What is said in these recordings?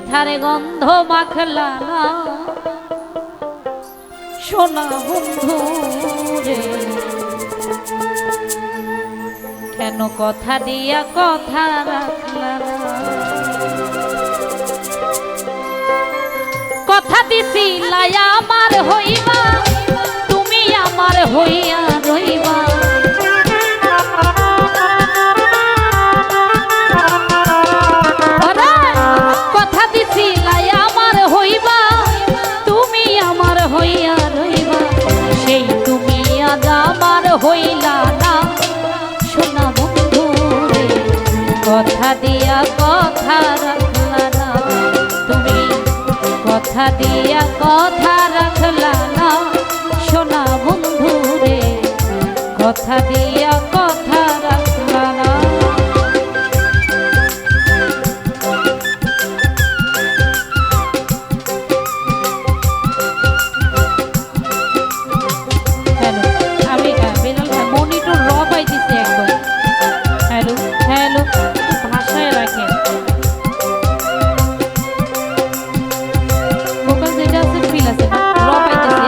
ব্যথার গন্ধ মাখলা না সোনা বন্ধু রে, কেন কথা দিয়া কথা রাখলা না? কথা দিছিলাই আমার হইবা, তুমি আমার হইয়া রইবা। কথা দিছিলাই আমার হইবা, তুমি আমার হইয়া রইবা। সেই তুমি আজ আমার হইলা না সোনা বন্ধু রে, কথা দিয়া কথা রাখলা না তুমি, কথা দিয়া কথা রাখলা না সোনা বন্ধু রে, কথা দিয়া কথা রাখলা না। আমি বেলাল ভাই মনিটর র পাই দিছে একদম। হ্যালো হ্যালো, ভাষায় রাখেন ভোকাল যেটা আছে ফিল আছে র পাইতেছি।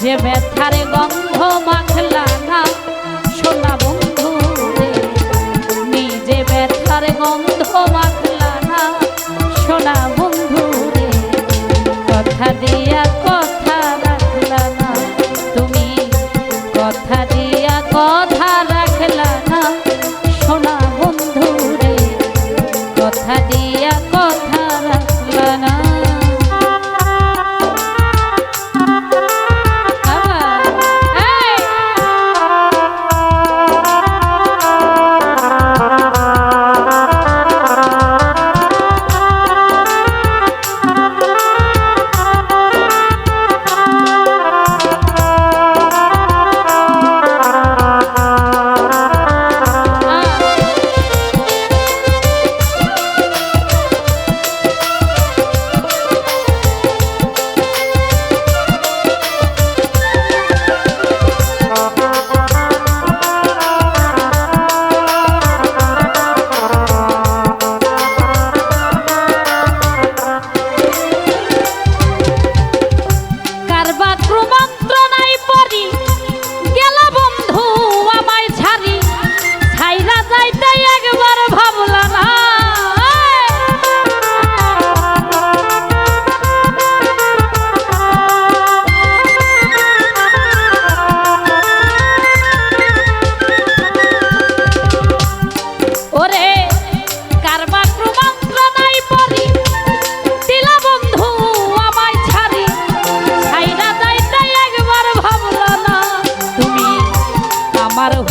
যে ব্যথার গন্ধ মাখলা না সোনা বন্ধু রে, নিজে ব্যথার গন্ধ মাখলা না সোনা বন্ধু রে, কথা দিয়া কথা রাখলা না তুমি, কথা দিয়া কথা রাখলা না সোনা বন্ধু রে, কথা দিয়া কথা রাখলা না।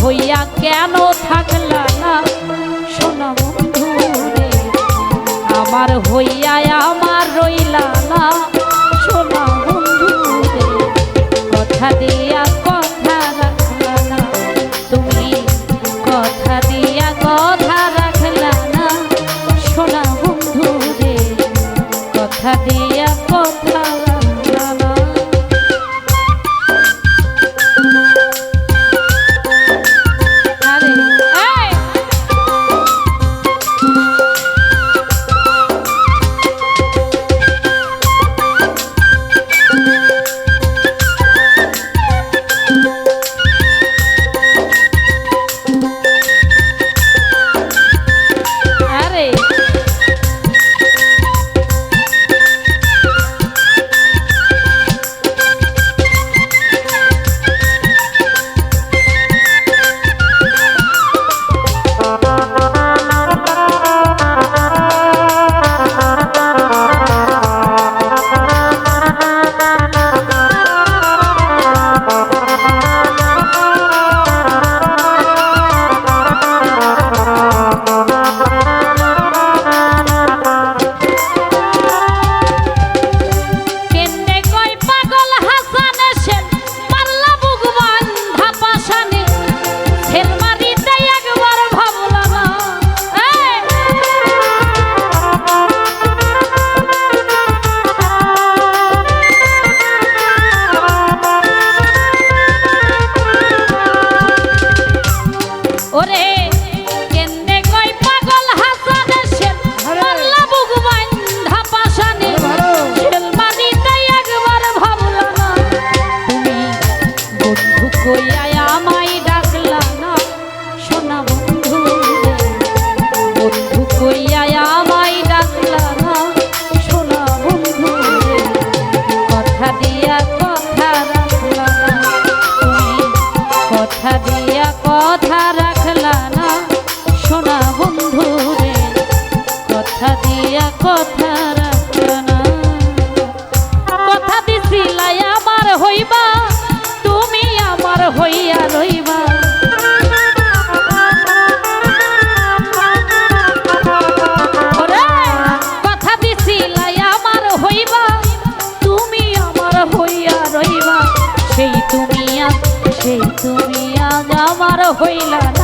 হইয়া কেন থাকলা না সোনা বন্ধু রে, আমার হইয়া আমার রইলা না সোনা বন্ধু রে, কথা দিয়া কথা রাখলা না তুমি, কথা দিয়া কথা রাখলা না সোনা বন্ধু রে, কথা দিয়া কথা রাখলা না। হইল